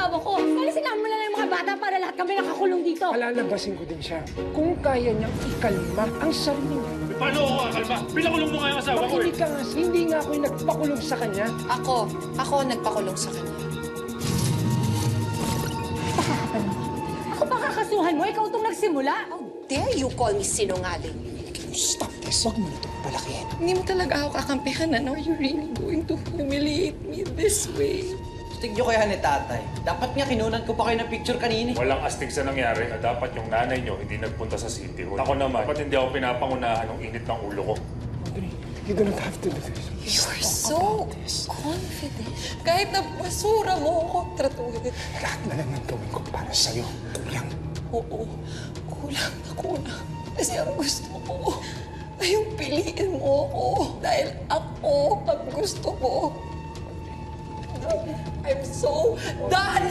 asawa ko. Alisin mo na lang yung mga bata para lahat kami nakakulong dito. Palalabasin ko din siya. Kung kaya niyang ikalma ang sarili niya. Paano ako kakalma? Pinakulong mo nga yung asawa ko eh. Makinig ka nga, hindi nga ako yung nagpakulong sa kanya. Ako ang nagpakulong sa kanya. Ako ba kakasuhan mo? Ikaw itong nagsimula. How dare you call me sinungaling? Stop this. Huwag mo na itong palakihin. Hindi mo talaga ako kakampihan na. Are you really going to humiliate me this way? Astig nyo kaya ni tatay. Dapat nga kinunan ko pa kayo ng picture kanina. Walang astig sa nangyari na dapat yung nanay nyo hindi nagpunta sa City Hall. Ako naman, dapat hindi ako pinapangunahan ng init ng ulo ko. Audrey, you don't have to do this. You're so confident. Kahit na basura mo ako, tratuhin. Lahat na lang ang gawin ko para sa'yo. Kulang. Oo, kulang na kulang. Kasi ang gusto ko ay yung piliin mo ako. Dahil ako ang gusto mo. I'm so done!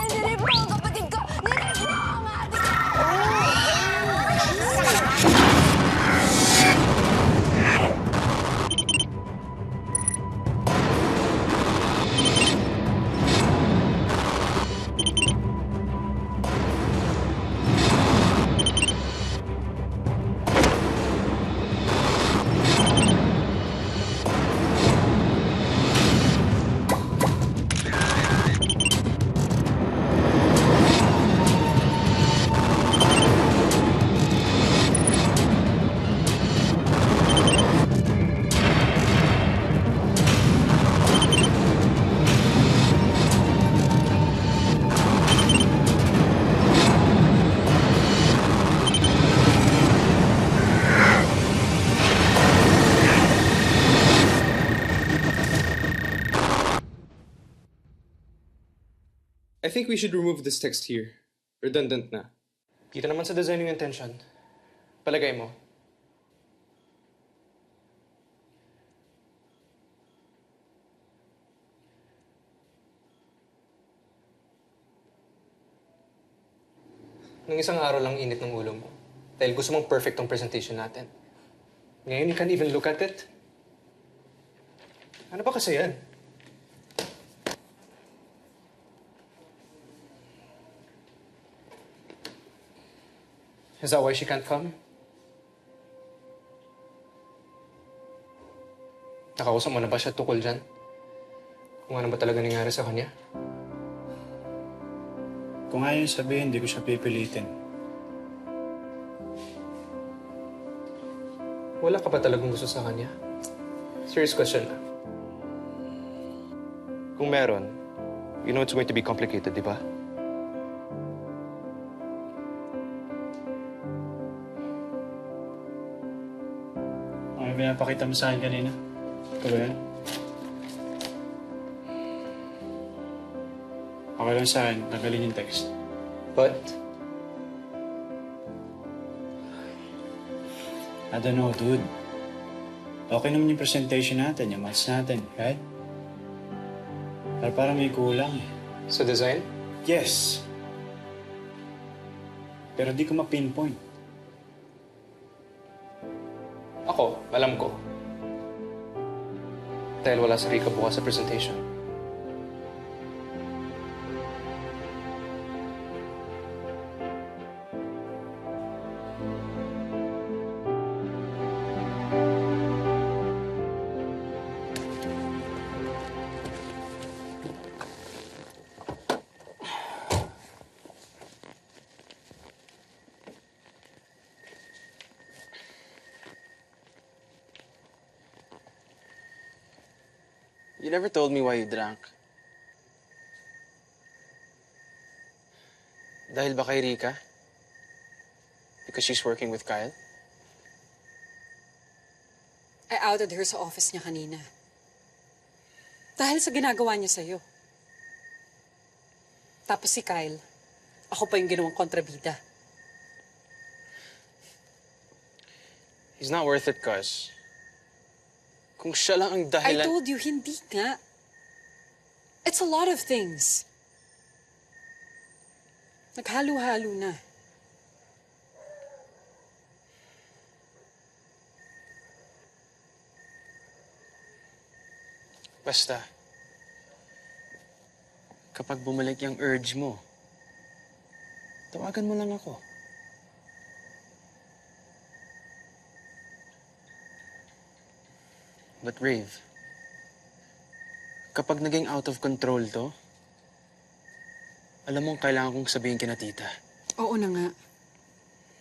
Nilip mo ang kapatid ko! Nilip mo ang ate ko! I think we should remove this text here. Redundant na. Kita naman sa design yung intention. Palagay mo. Nung isang araw lang init ng ulo mo. Dahil gusto mong perfect ang presentation natin. Ngayon, you can't even look at it. Ano ba kasi yan? Is that why she can't come? Nakausap mo na ba siya tukol dyan? Kung ano ba talaga nangyari sa kanya? Kung ayaw sabihin, hindi ko siya pipilitin. Wala ka ba talagang gusto sa kanya? Serious question na. Kung meron, you know it's going to be complicated, di ba? Ano pinapakita mo sa akin kanina? Ito ba yan? Okay lang sa akin. Tanggalin yung text. But, I don't know, dude. Okay naman yung presentation natin, yung maths natin, right? Pero parang may kulang eh. sa design? Yes. Pero di ko ma-pinpoint. Ako, alam ko. Dahil wala si Rika bukas sa presentation. You never told me why you drank. Dahil ba kay Rika? Because she's working with Kyle? I outed her sa office niya kanina. Dahil sa ginagawa niya sa'yo. Tapos si Kyle, ako pa yung ginawang kontrabida. He's not worth it, cuz. Kung siya lang ang I dahilan... told you, hindi nga. It's a lot of things. Naghalo-halo na. Basta, kapag bumalik yung urge mo, tawagan mo lang ako. But Rave, kapag naging out of control to, alam mong kailangan kong sabihin kina tita. Oo na nga.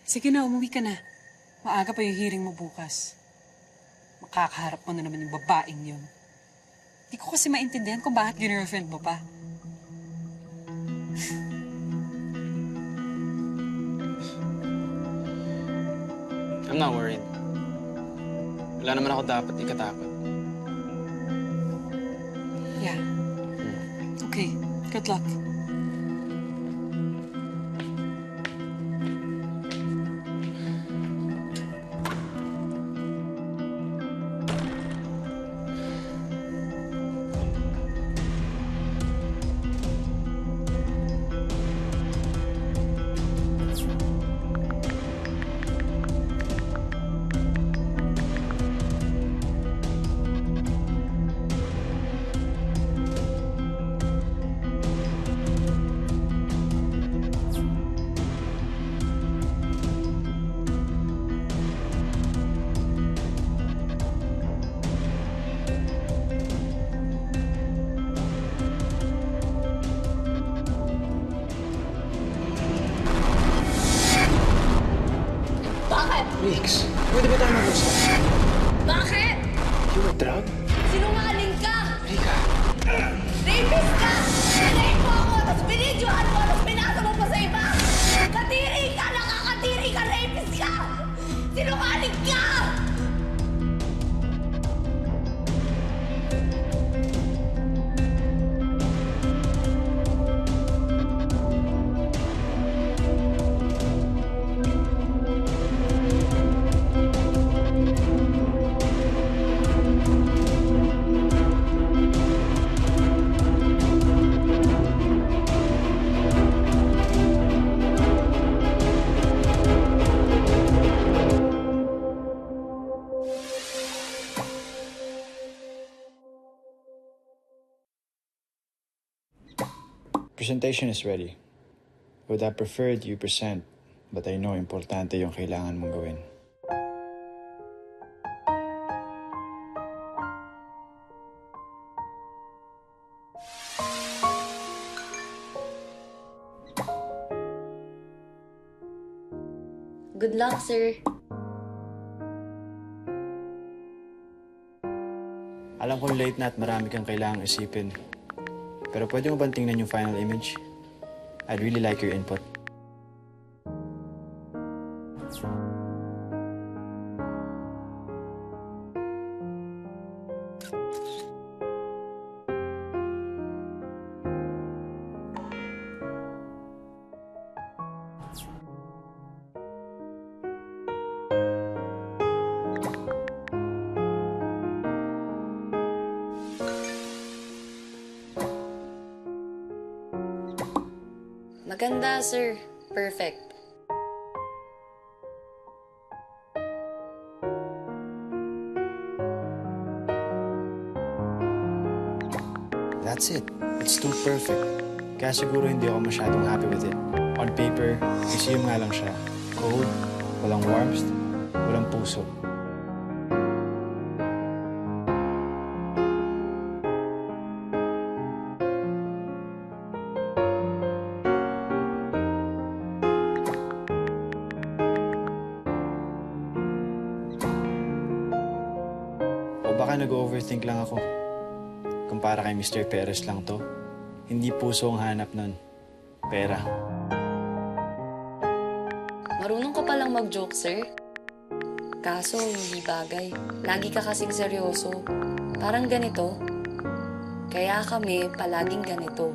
Sige na, umuwi ka na. Maaga pa yung hearing mo bukas. Makakaharap mo na naman yung babaeng yun. Hindi ko kasi maintindihan kung bakit girlfriend mo pa. I'm not worried. Wala naman ako dapat ikatakot. Yeah. Okay, good luck. Riggs, pwede ba tayo mag-usap? Bakit? You were drugged? Sinungaling ka! Rika! Rapist ka! Nalayin mo ako, tapos binidyohan mo, tapos pinasa mo pa sa iba! Katiri ka! Nakakatiri ka! Rapist ka! Sinungaling ka! Presentation is ready. Would have preferred you present, but I know importante yung kailangan mong gawin. Good luck, sir. Alam kong late na at marami kang kailangang isipin. Pero pwede mo bang tingnan yung final image? I'd really like your input. Maganda, sir. Perfect. That's it. It's too perfect. Kaya siguro hindi ako masyadong happy with it. On paper, museum nga lang siya. Cold, walang warmth, walang puso. O baka nag-overthink lang ako. Kumpara kay Mr. Perez lang to. Hindi puso ang hanap nun. Pera. Marunong ka palang mag-joke, sir. Kaso, hindi bagay. Lagi ka kasing seryoso. Parang ganito. Kaya kami palaging ganito.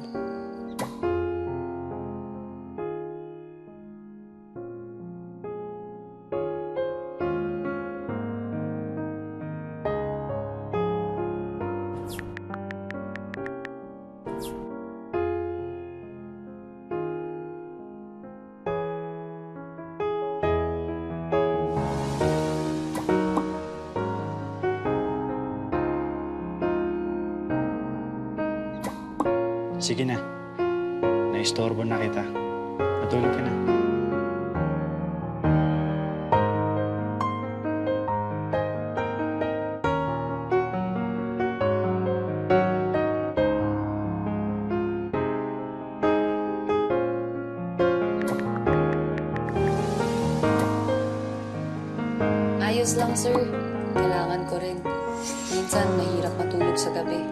Sige na. Naistorbo na kita. Matulog ka na. Ayos lang, sir. Kailangan ko rin. Minsan, mahirap matulog sa gabi.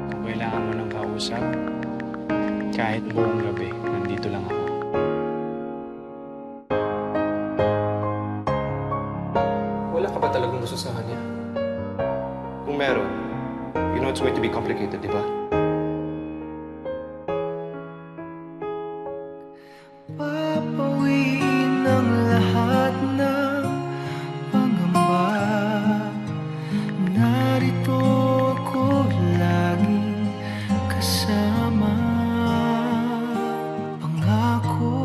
Kung kailangan mo ng kausap, kahit buong gabi, nandito lang ako. Wala ka ba talagang gusto sa kanya? Kung meron, you know it's going to be complicated, di ba? Papawiin ang lahat ng pangamba. Narito ako laging kasama. Pangako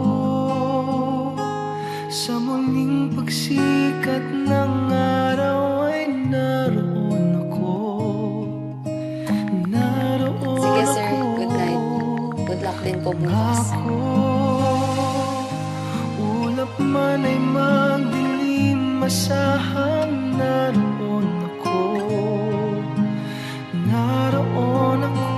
sa muling pagsikat ng araw ay naroon ako. Naroon Sige, sir. ako. Good night. Good luck din po bukas. Ulap man ay magdilim, masahan naroon ako. Naroon ako,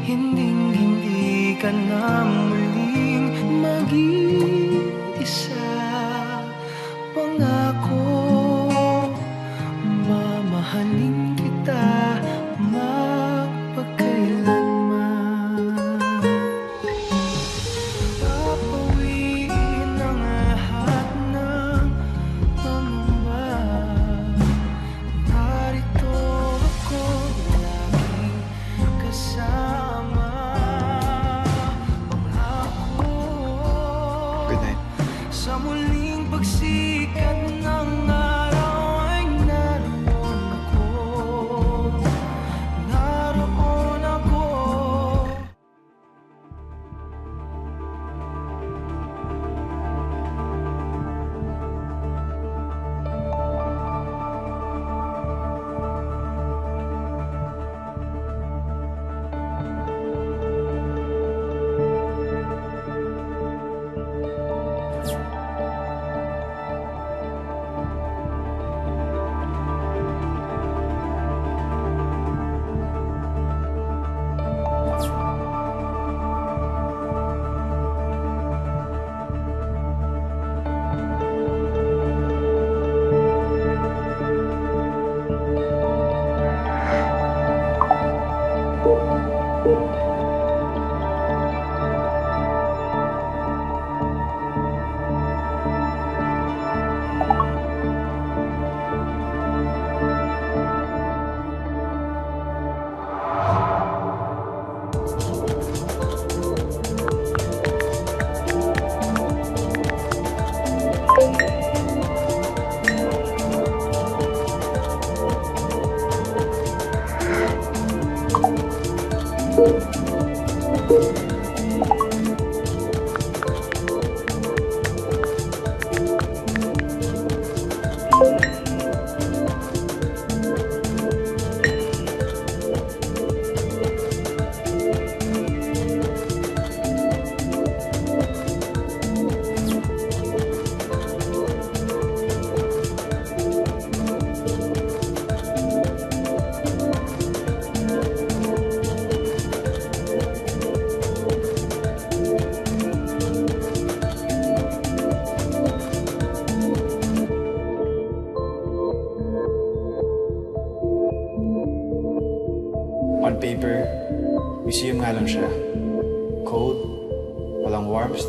hinding-hindi ka na muling mag-iisa. Pangako, mamahalin kita magpakailanman. Papawiin ang lahat ng pangamba. Narito ako laging kasama. Pangako Good night. sa muling pagsikat ng araw ay naroon ako. Naroon ako. On paper, museum nga lang siya. Cold, walang warmth,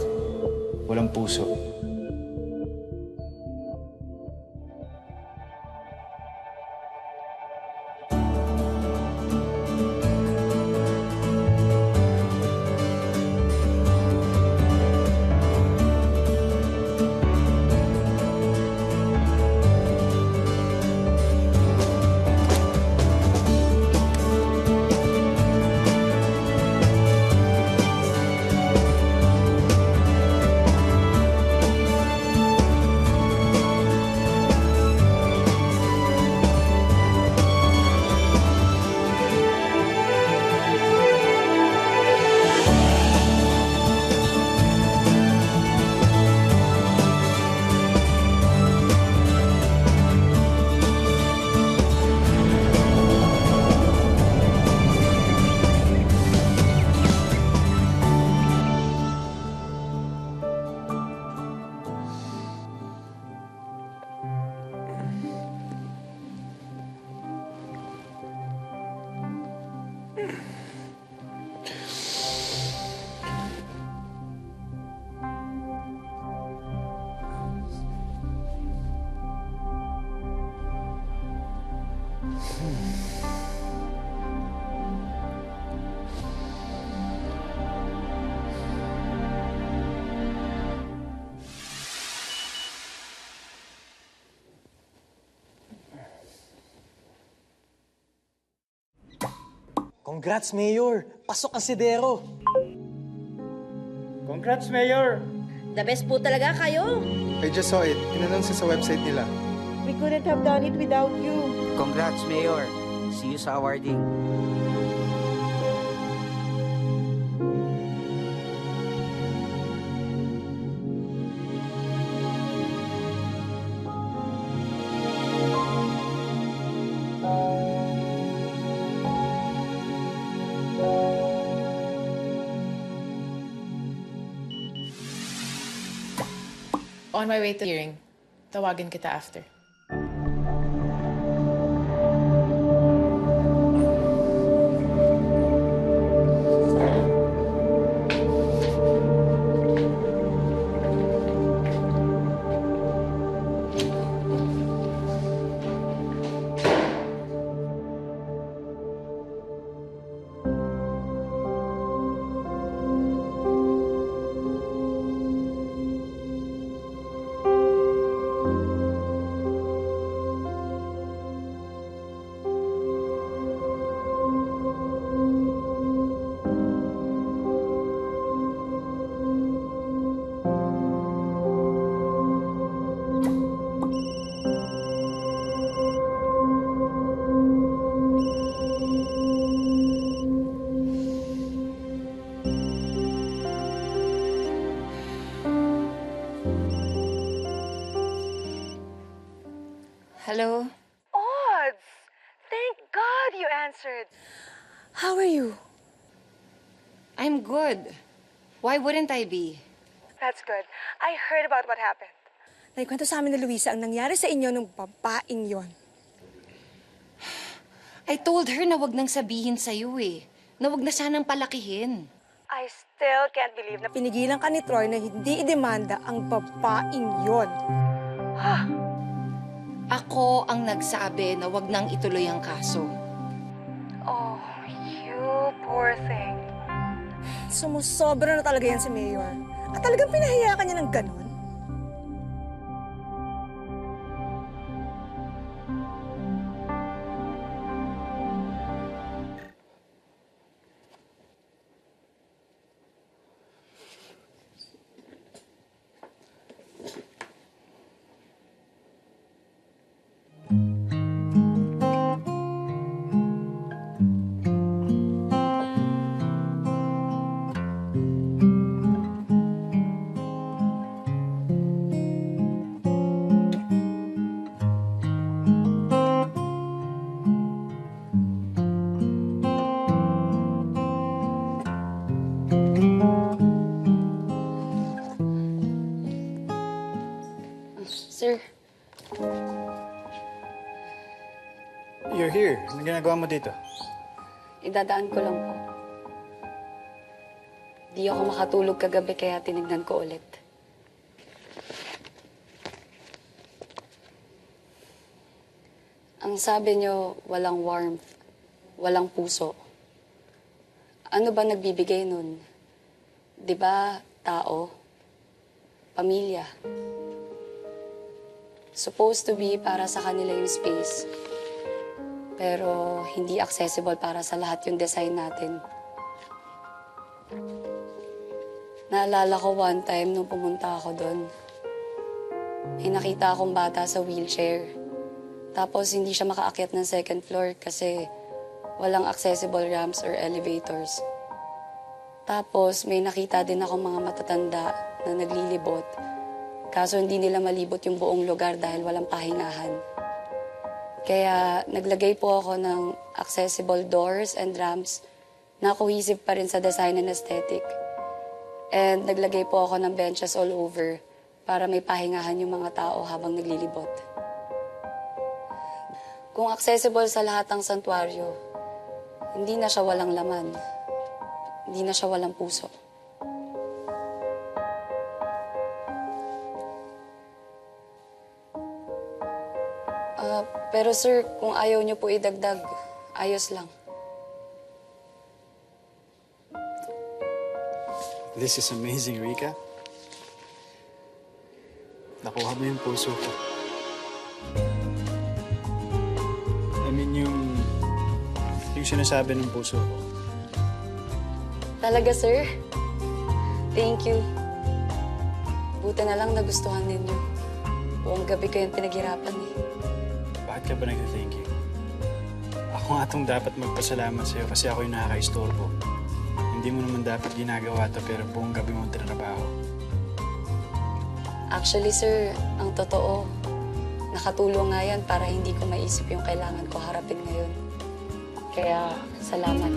walang puso. Congrats, Mayor! Pasok ang sidero! Congrats, Mayor! The best po talaga kayo. I just saw it. Inannounce sa website nila. We couldn't have done it without you. Congrats, Mayor! See you sa awarding. On my way to hearing. Tawagin kita after. Hello? Odds! Thank God you answered. How are you? I'm good. Why wouldn't I be? That's good. I heard about what happened. Naikwento sa amin ni Luisa ang nangyari sa inyo nung babaeng yon. I told her na wag nang sabihin sa'yo eh. Na wag na sanang palakihin. I still can't believe na pinigilan ka ni Troy na hindi idemanda ang babaeng yon. Ako ang nagsabi na wag nang ituloy ang kaso. Oh, you poor thing. Sumusobra na talaga yan si Mayor. At talagang pinahiya ka niya ng ganon. Sir, You're here. Anong ginagawa mo dito? idadaan ko lang po. Di ako makatulog kagabi kaya tinignan ko ulit. Ang sabi niyo, walang warmth, walang puso. Ano ba nagbibigay nun? Di ba, tao? Pamilya? Supposed to be para sa kanila yung space. Pero hindi accessible para sa lahat yung design natin. Naalala ko one time nung pumunta ako doon. May nakita akong bata sa wheelchair. Tapos hindi siya makaakyat ng second floor kasi walang accessible ramps or elevators. Tapos may nakita din ako mga matatanda na naglilibot. Kaso hindi nila malibot yung buong lugar dahil walang pahingahan. Kaya naglagay po ako ng accessible doors and ramps na cohesive pa rin sa design and aesthetic. And naglagay po ako ng benches all over para may pahingahan yung mga tao habang naglilibot. Kung accessible sa lahat ng santuaryo, hindi na siya walang laman. Hindi na siya walang puso. Pero sir, kung ayaw niyo po idagdag, ayos lang. This is amazing, Rika. Nakuha mo yung puso ko. I mean, yung yung sinasabi ng puso ko. Talaga, sir? Thank you. Buti na lang nagustuhan ninyo. Buong gabi ko yung pinaghirapan eh. Bakit ka ba nag-thank you? Ako nga itong dapat magpasalamat sa'yo kasi ako yung nakaka-istorbo. Hindi mo naman dapat ginagawa ito pero buong gabi mo trabaho. Actually, sir, ang totoo, nakatulong nga yan para hindi ko maisip yung kailangan ko harapin ngayon. Kaya, salamat.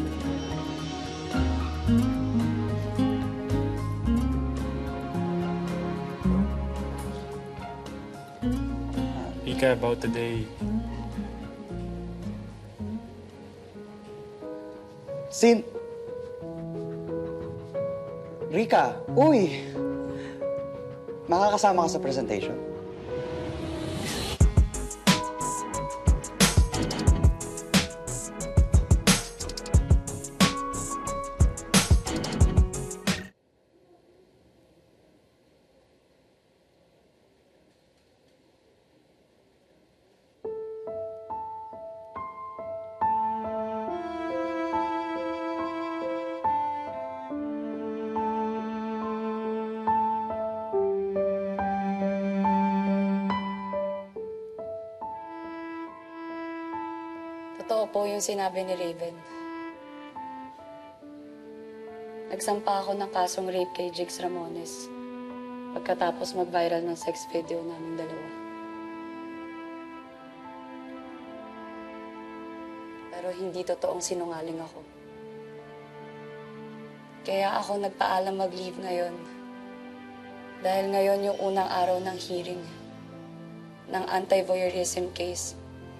Rika, about today, Rika, uy! Makakasama ka sa presentation? Totoo po yung sinabi ni Raven. Nagsampa ako ng kasong rape kay Jigs Ramones pagkatapos mag-viral ng sex video naming dalawa. Pero hindi totoong sinungaling ako. Kaya ako nagpaalam mag-leave ngayon. Dahil ngayon yung unang araw ng hearing ng anti-voyeurism case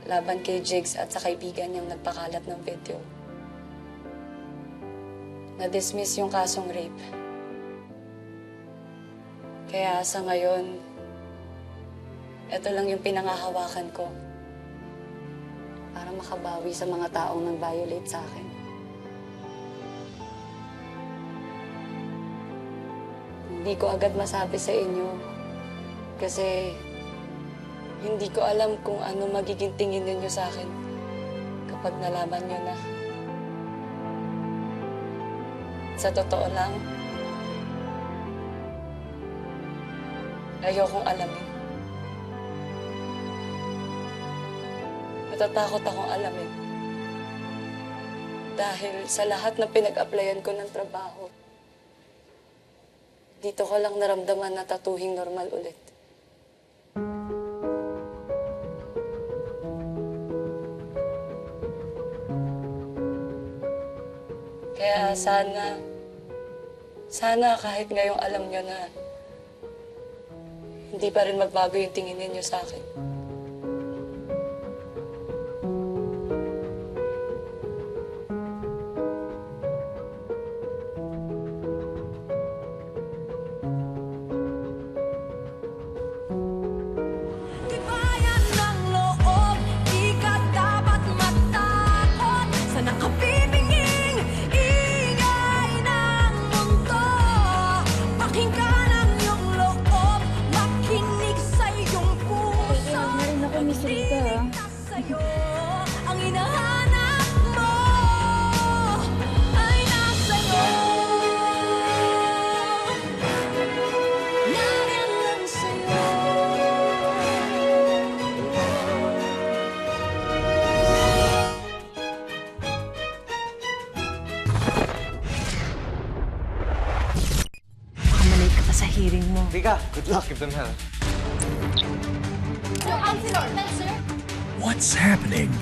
laban kay Jigs at sa kaibigan niyang nagpakalat ng video. Na-dismiss yung kasong rape. Kaya sa ngayon, ito lang yung pinangahawakan ko para makabawi sa mga taong nang-violate sa akin. Hindi ko agad masabi sa inyo kasi hindi ko alam kung ano magiging tingin ninyo sa akin kapag nalaman nyo na. Sa totoo lang, ayokong alamin. Natatakot akong alamin. Dahil sa lahat na pinag-applyan ko ng trabaho, dito ko lang naramdaman na tatuhing normal ulit. Kaya sana kahit ngayong alam nyo na hindi pa rin magbago yung tingin ninyo sa akin. Tibayan ng loob, di ka dapat matakot sa nakabibinging ingay ng mundo. Pakinggan ang iyong loob, makinig sa iyong puso. Makinig ka sa'yo, ang hinahanap mo ay nasa'yo. Nariyan lang sa'yo. Makamalay ka pa sa hearing mo. Rika, good luck. Give them hell. What's happening?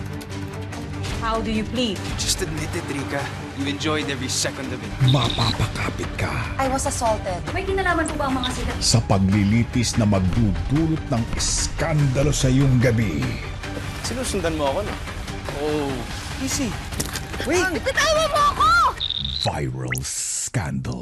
How do you plead? Just admit it, Rika. You enjoyed every second of it. Mapapakapit ka I was assaulted. May kinalaman po ba ang mga sila? sa paglilitis na magdudulot ng iskandalo sa iyong gabi. Sinusundan mo ako, no? Oh, easy. Wait! Bitawan mo ako! Viral scandal.